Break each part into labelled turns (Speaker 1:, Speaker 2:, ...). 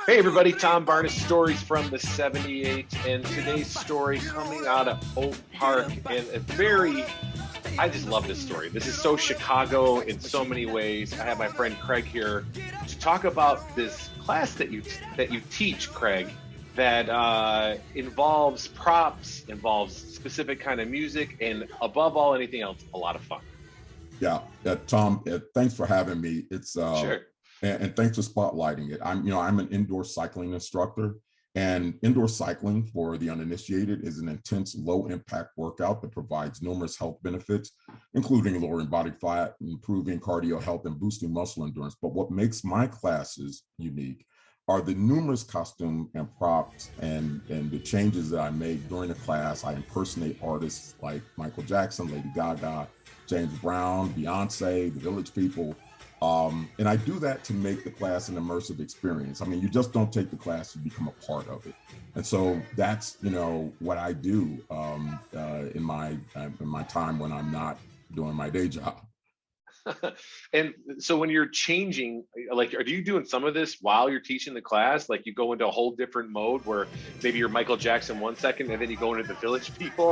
Speaker 1: Hey everybody, Tom Barnes, Stories from the 78, and today's story coming out of Oak Park, and I just love this story. This is so Chicago in so many ways. I have my friend Craig here to talk about this class that you teach, Craig, that involves props, involves specific kind of music, and above all anything else, a lot of fun.
Speaker 2: Yeah, Tom, thanks for having me. It's
Speaker 1: Sure.
Speaker 2: and thanks for spotlighting it. I'm an indoor cycling instructor, and indoor cycling, for the uninitiated, is an intense, low-impact workout that provides numerous health benefits, including lowering body fat, improving cardio health, and boosting muscle endurance. But what makes my classes unique are the numerous costume and props and the changes that I make during the class. I impersonate artists like Michael Jackson, Lady Gaga, James Brown, Beyonce, the Village People. And I do that to make the class an immersive experience. I mean, you just don't take the class, you become a part of it. And so that's, what I do in my time when I'm not doing my day job.
Speaker 1: And so when you're changing, like, are you doing some of this while you're teaching the class? Like you go into a whole different mode where maybe you're Michael Jackson 1 second and then you go into the Village People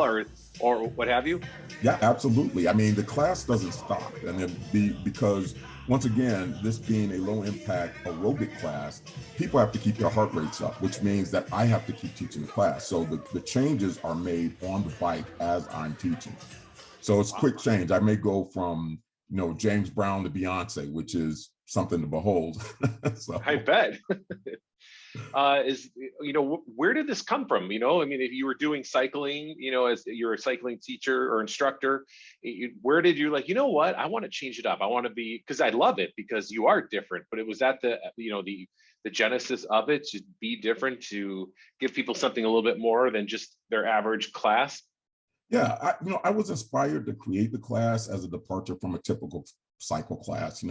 Speaker 1: or what have you?
Speaker 2: Yeah, absolutely. I mean, the class doesn't stop. And because once again, this being a low impact aerobic class, people have to keep their heart rates up, which means that I have to keep teaching the class. So the changes are made on the bike as I'm teaching. So it's quick change. I may go from, James Brown to Beyonce, which is something to behold. So.
Speaker 1: I bet. Where did this come from? I mean, if you were doing cycling, as you're a cycling teacher or instructor, where did you like, what, I want to change it up. I want to be, because I love it because you are different, but it was at the genesis of it to be different, to give people something a little bit more than just their average class.
Speaker 2: Yeah, I was inspired to create the class as a departure from a typical cycle class.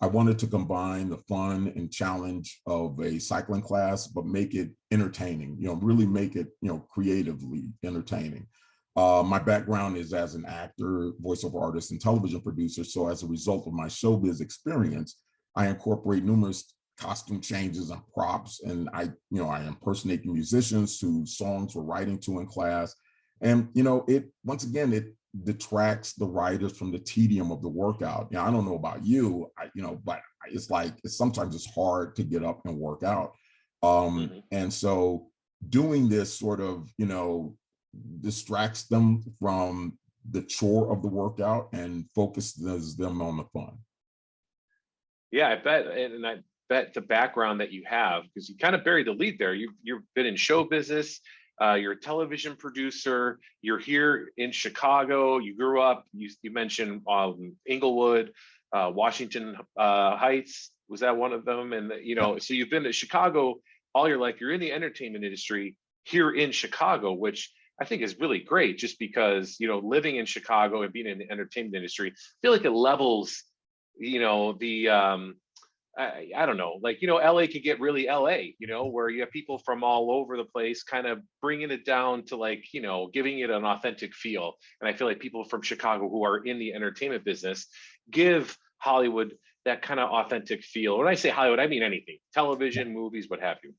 Speaker 2: I wanted to combine the fun and challenge of a cycling class, but make it entertaining, really make it, creatively entertaining. My background is as an actor, voiceover artist, and television producer. So as a result of my showbiz experience, I incorporate numerous costume changes and props, and I impersonate the musicians whose songs we're writing to in class. And, it detracts the riders from the tedium of the workout. I don't know about you, but it's sometimes it's hard to get up and work out. And so doing this sort of, distracts them from the chore of the workout and focuses them on the fun.
Speaker 1: Yeah, I bet. And I bet the background that you have, because you kind of buried the lead there. You've been in show business. You're a television producer. You're here in Chicago. You grew up. You mentioned Inglewood, Washington Heights. Was that one of them? And so you've been to Chicago all your life. You're in the entertainment industry here in Chicago, which I think is really great. Just because living in Chicago and being in the entertainment industry, I feel like it levels, I don't know, like, LA could get really LA, where you have people from all over the place kind of bringing it down to like, giving it an authentic feel. And I feel like people from Chicago who are in the entertainment business give Hollywood that kind of authentic feel. When I say Hollywood, I mean anything, television, movies, what have you.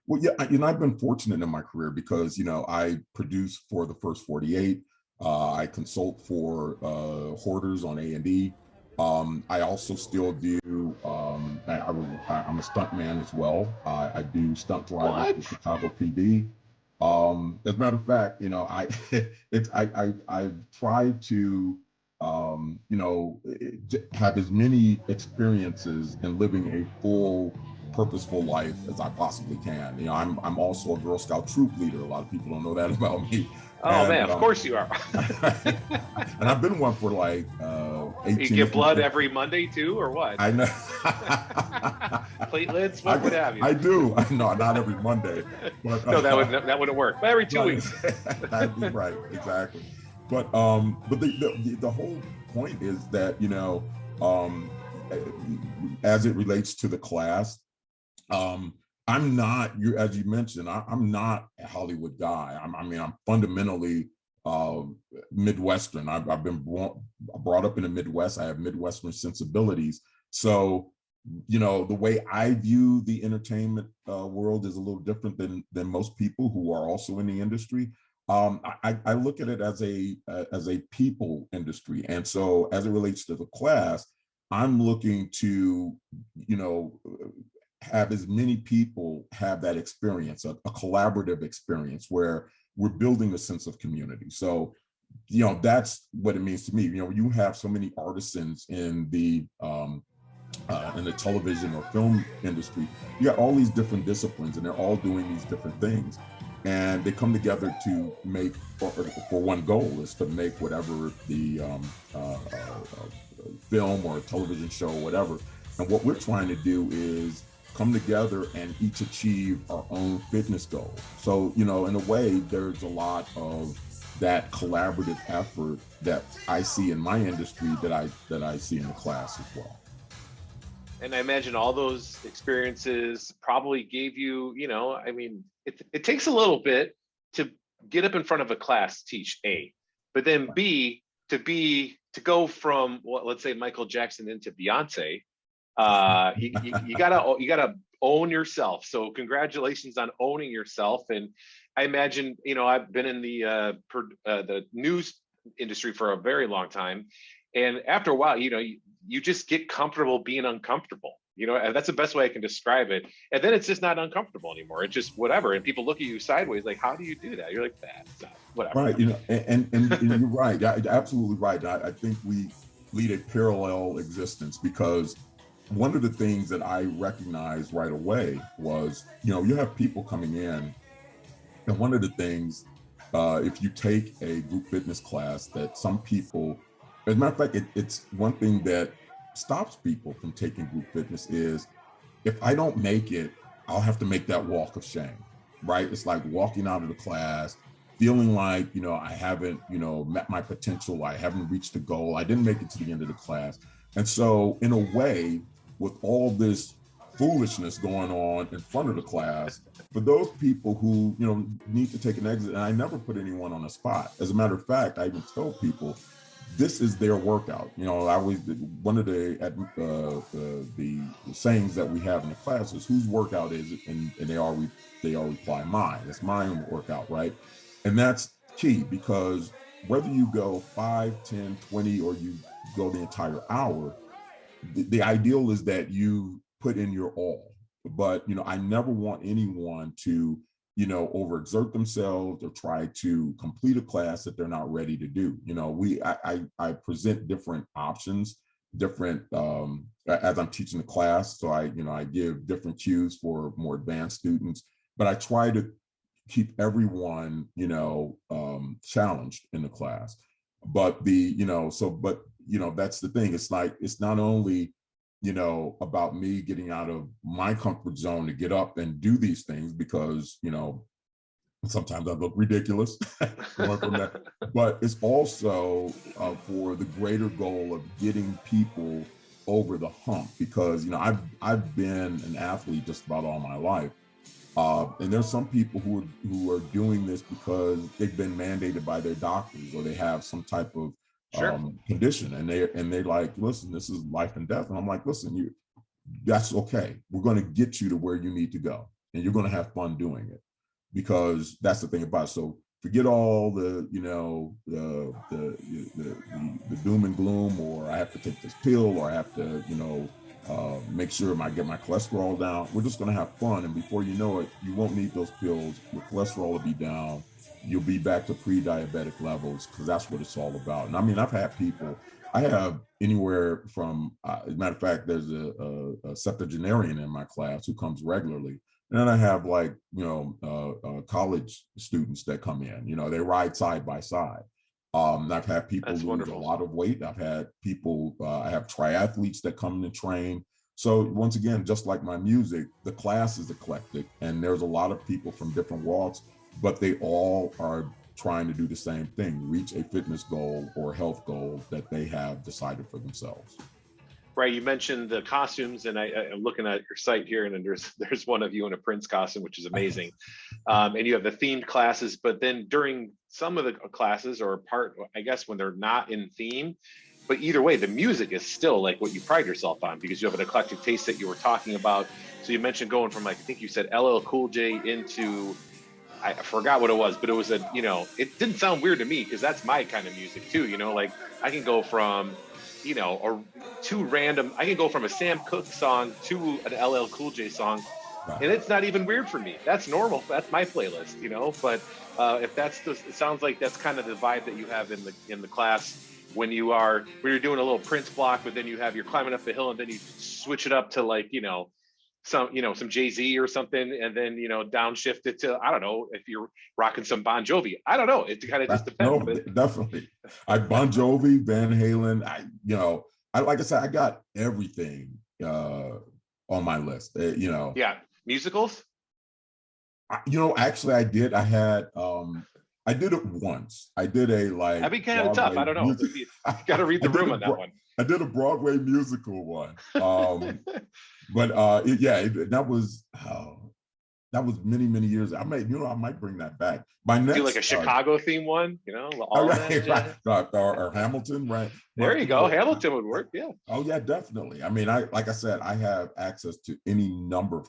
Speaker 2: Well, yeah, I've been fortunate in my career because, I produce for the First 48. I consult for Hoarders on A&E. I also still do, I'm a stunt man as well. I do stunt driving for Chicago PD. As a matter of fact, I've tried to, have as many experiences in living a full, purposeful life as I possibly can. I'm also a Girl Scout troop leader. A lot of people don't know that about me.
Speaker 1: Oh, man, of course you are.
Speaker 2: And I've been one for like 18
Speaker 1: You get blood every Monday too, or what?
Speaker 2: I know.
Speaker 1: Platelets, what have you?
Speaker 2: I do. No, not every Monday. But,
Speaker 1: no, that wouldn't work. But every 2 weeks.
Speaker 2: That'd be right, exactly. But the whole point is that, as it relates to the class, I'm not, as you mentioned, I'm not a Hollywood guy. I'm fundamentally Midwestern. I've been brought up in the Midwest. I have Midwestern sensibilities. So you know, the way I view the entertainment world is a little different than most people who are also in the industry. I look at it as a people industry, and so as it relates to the class, I'm looking to, you know, have as many people have that experience, a collaborative experience where we're building a sense of community. So, you know, that's what it means to me. You know, you have so many artisans in the television or film industry. You got all these different disciplines, and they're all doing these different things, and they come together to make for one goal is to make whatever the film or television show or whatever. And what we're trying to do is come together and each achieve our own fitness goal. So, you know, in a way, there's a lot of that collaborative effort that I see in my industry that I see in the class as well.
Speaker 1: And I imagine all those experiences probably gave you, you know, I mean, it takes a little bit to get up in front of a class, teach A, but then B, to go from, well, let's say Michael Jackson into Beyonce, you gotta own yourself. So congratulations on owning yourself. And I imagine, you know, I've been in the news industry for a very long time, and after a while, you know, you just get comfortable being uncomfortable. You know, and that's the best way I can describe it. And then it's just not uncomfortable anymore. It's just whatever. And people look at you sideways, like, how do you do that? You're like, that's not whatever.
Speaker 2: Right. You know, and you're right. Absolutely right. I think we lead a parallel existence, because one of the things that I recognized right away was, you know, you have people coming in, and one of the things, if you take a group fitness class, that some people, as a matter of fact, it's one thing that stops people from taking group fitness is, if I don't make it, I'll have to make that walk of shame, right? It's like walking out of the class, feeling like, you know, I haven't, you know, met my potential. I haven't reached the goal. I didn't make it to the end of the class. And so in a way, with all this foolishness going on in front of the class, for those people who, you know, need to take an exit, and I never put anyone on the spot. As a matter of fact, I even tell people, this is their workout. You know, I always, one of the sayings that we have in the class is, whose workout is it? And they all reply, mine. It's my own workout, right? And that's key, because whether you go 5, 10, 20, or you go the entire hour, the ideal is that you put in your all. But, you know, I never want anyone to, you know, overexert themselves or try to complete a class that they're not ready to do. You know, I present different options, different as I'm teaching the class. So I give different cues for more advanced students, but I try to keep everyone, you know, challenged in the class. But that's the thing. It's like, it's not only, you know, about me getting out of my comfort zone to get up and do these things, because, you know, sometimes I look ridiculous going from that, but it's also for the greater goal of getting people over the hump, because, you know, I've been an athlete just about all my life. And there's some people who are doing this because they've been mandated by their doctors, or they have some type of condition, and they're like, listen, this is life and death. And I'm like, listen, that's okay. We're going to get you to where you need to go, and you're going to have fun doing it, because that's the thing about it. So forget all the, you know, the doom and gloom, or I have to take this pill, or I have to, you know, make sure I get my cholesterol down. We're just going to have fun, and before you know it, you won't need those pills. Your cholesterol will be down. You'll be back to pre-diabetic levels, because that's what it's all about. And I mean, I have anywhere from, as a matter of fact, there's a septuagenarian in my class who comes regularly. And then I have, like, you know, college students that come in, you know, they ride side by side. I've had people lose a lot of weight. I've had people, I have triathletes that come and train. So once again, just like my music, the class is eclectic, and there's a lot of people from different walks, but they all are trying to do the same thing, reach a fitness goal or health goal that they have decided for themselves.
Speaker 1: Right, you mentioned the costumes, and I'm looking at your site here, and then there's one of you in a Prince costume, which is amazing. And you have the themed classes, but then during some of the classes, or part, I guess, when they're not in theme, but either way, the music is still like what you pride yourself on, because you have an eclectic taste that you were talking about. So you mentioned going from, like, I think you said LL Cool J into, I forgot what it was, but it was a, it didn't sound weird to me because that's my kind of music too. Like I can go from, or two random, I can go from a Sam Cooke song to an LL Cool J song,
Speaker 2: Right.
Speaker 1: and it's not even weird for me. That's normal. That's my playlist, But if that's the, it sounds like that's kind of the vibe that you have in the class when you're doing a little Prince block, but then you're climbing up the hill, and then you switch it up to, like, some Jay-Z or something, and then downshift it to, I don't know, if you're rocking some Bon Jovi. I don't know. It kind of just depends.
Speaker 2: No, definitely. Bon Jovi, Van Halen. Like I said, I got everything on my list.
Speaker 1: Yeah, musicals.
Speaker 2: Actually, I did. I did it once. I did a like.
Speaker 1: That'd be kind of tough. I don't know. You got to read the room on that one.
Speaker 2: I did a Broadway musical one. But that was many years. I might bring that back. My next,
Speaker 1: do like a Chicago theme one,
Speaker 2: or Hamilton, right?
Speaker 1: There you go. Hamilton would work. Yeah.
Speaker 2: Oh yeah, definitely. I mean, like I said, I have access to any number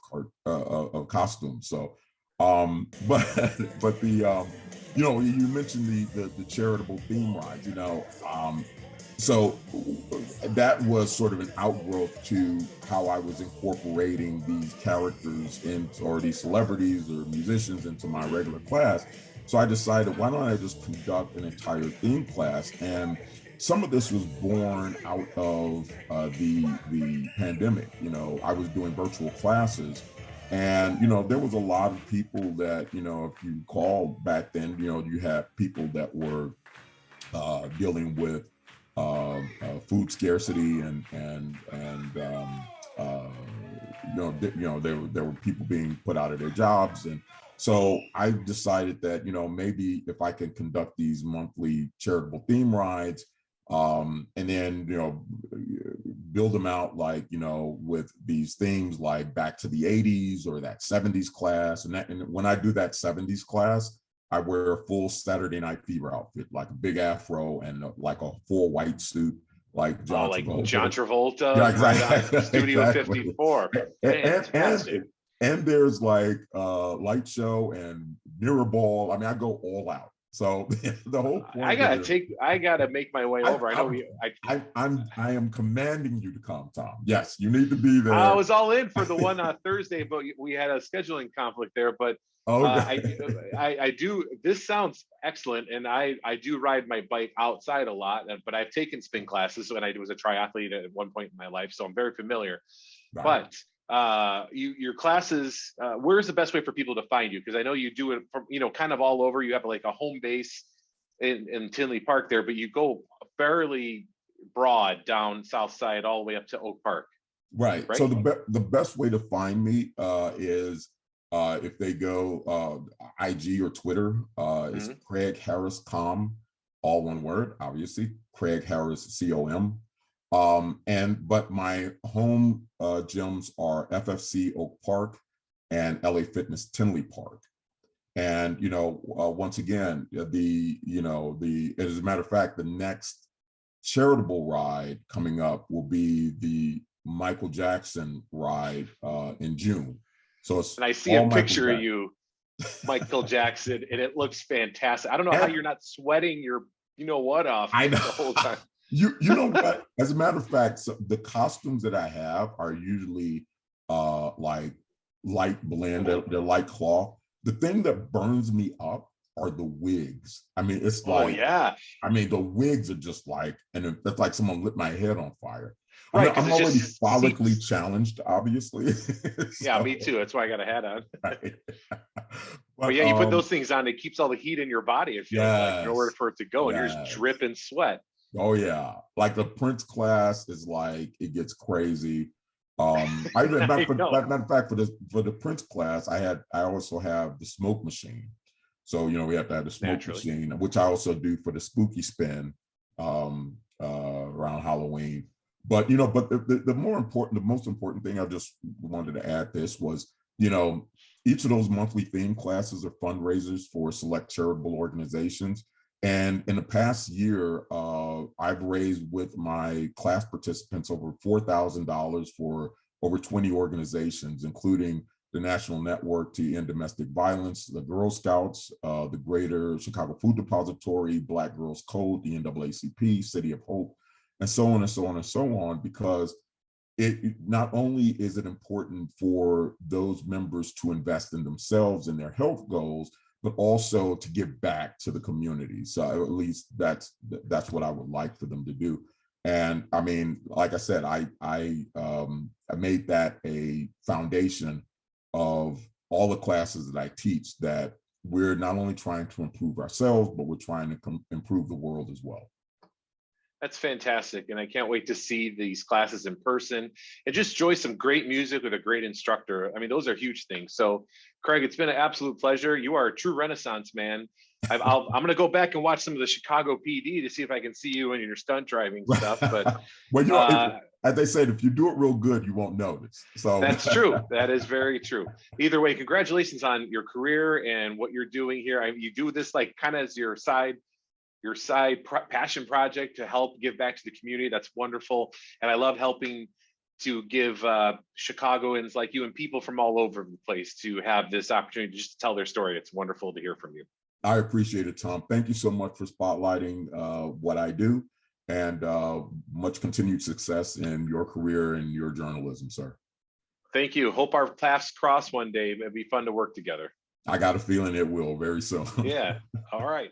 Speaker 2: of costumes. So, but the you mentioned the charitable theme rides. So that was sort of an outgrowth to how I was incorporating these characters or these celebrities or musicians into my regular class. So I decided, why don't I just conduct an entire theme class? And some of this was born out of the pandemic. I was doing virtual classes, and there was a lot of people that, if you recall back then, you had people that were dealing with food scarcity and there were people being put out of their jobs. And so I decided that, maybe if I can conduct these monthly charitable theme rides, and then, build them out, like, with these themes like back to the 80s or that 70s class. And when I do that 70s class, I wear a full Saturday Night Fever outfit, like a big afro and like a full white suit, like John Travolta.
Speaker 1: John Travolta.
Speaker 2: Yeah, exactly.
Speaker 1: Right, Studio
Speaker 2: Exactly.
Speaker 1: 54.
Speaker 2: And there's like light show and mirror ball. I mean, I go all out. So the whole point.
Speaker 1: I gotta make my way over.
Speaker 2: I am commanding you to come, Tom. Yes, you need to be there.
Speaker 1: I was all in for the one on Thursday, but we had a scheduling conflict there. But I do. This sounds excellent, and I do ride my bike outside a lot. But I've taken spin classes when I was a triathlete at one point in my life, so I'm very familiar. Right. But your classes, where's the best way for people to find you? Because I know you do it from, kind of all over. You have like a home base in Tinley Park there, but you go fairly broad down South Side all the way up to Oak Park.
Speaker 2: Right. So the best way to find me is if they go IG or Twitter, it's Craig Harris Com, all one word, obviously, Craig Harris COM. But my home gyms are FFC Oak Park and LA Fitness Tinley Park. And, once again, as a matter of fact, the next charitable ride coming up will be the Michael Jackson ride in June. So and
Speaker 1: I see a picture of you, Michael Jackson, and it looks fantastic. I don't know how you're not sweating your, off the whole time.
Speaker 2: You know what? As a matter of fact, so the costumes that I have are usually like light blend. They're light cloth. The thing that burns me up are the wigs. I mean, it's like,
Speaker 1: oh yeah.
Speaker 2: I mean, the wigs are just like, and it's like someone lit my head on fire.
Speaker 1: Right,
Speaker 2: I'm already follically challenged, obviously.
Speaker 1: Yeah, me too. That's why I got a hat on.
Speaker 2: Right.
Speaker 1: But yeah, you put those things on, it keeps all the heat in your body. If you're like nowhere for it to go, and you're just dripping sweat.
Speaker 2: Oh yeah, like the Prince class is like, it gets crazy. Matter of fact, for the Prince class, I also have the smoke machine. So we have to have the smoke machine, which I also do for the spooky spin around Halloween. But the most important thing I just wanted to add this was, each of those monthly theme classes are fundraisers for select charitable organizations. And in the past year, I've raised with my class participants over $4,000 for over 20 organizations, including the National Network to End Domestic Violence, the Girl Scouts, the Greater Chicago Food Depository, Black Girls Code, the NAACP, City of Hope, and so on and so on and so on, because it not only is it important for those members to invest in themselves and their health goals, but also to give back to the community. So at least that's what I would like for them to do. And I mean, like I said, I made that a foundation of all the classes that I teach, that we're not only trying to improve ourselves, but we're trying to improve the world as well.
Speaker 1: That's fantastic. And I can't wait to see these classes in person and just enjoy some great music with a great instructor. I mean, those are huge things. So Craig, it's been an absolute pleasure. You are a true Renaissance man. I'm going to go back and watch some of the Chicago PD to see if I can see you in your stunt driving stuff. But
Speaker 2: well, you know, as they said, if you do it real good, you won't notice. So
Speaker 1: that's true. That is very true. Either way, congratulations on your career and what you're doing here. You do this like kind of as your side passion project to help give back to the community. That's wonderful. And I love helping to give Chicagoans like you and people from all over the place to have this opportunity just to tell their story. It's wonderful to hear from you.
Speaker 2: I appreciate it, Tom. Thank you so much for spotlighting what I do, and much continued success in your career and your journalism, sir.
Speaker 1: Thank you. Hope our paths cross one day. It'd be fun to work together.
Speaker 2: I got a feeling it will very soon.
Speaker 1: Yeah. All right.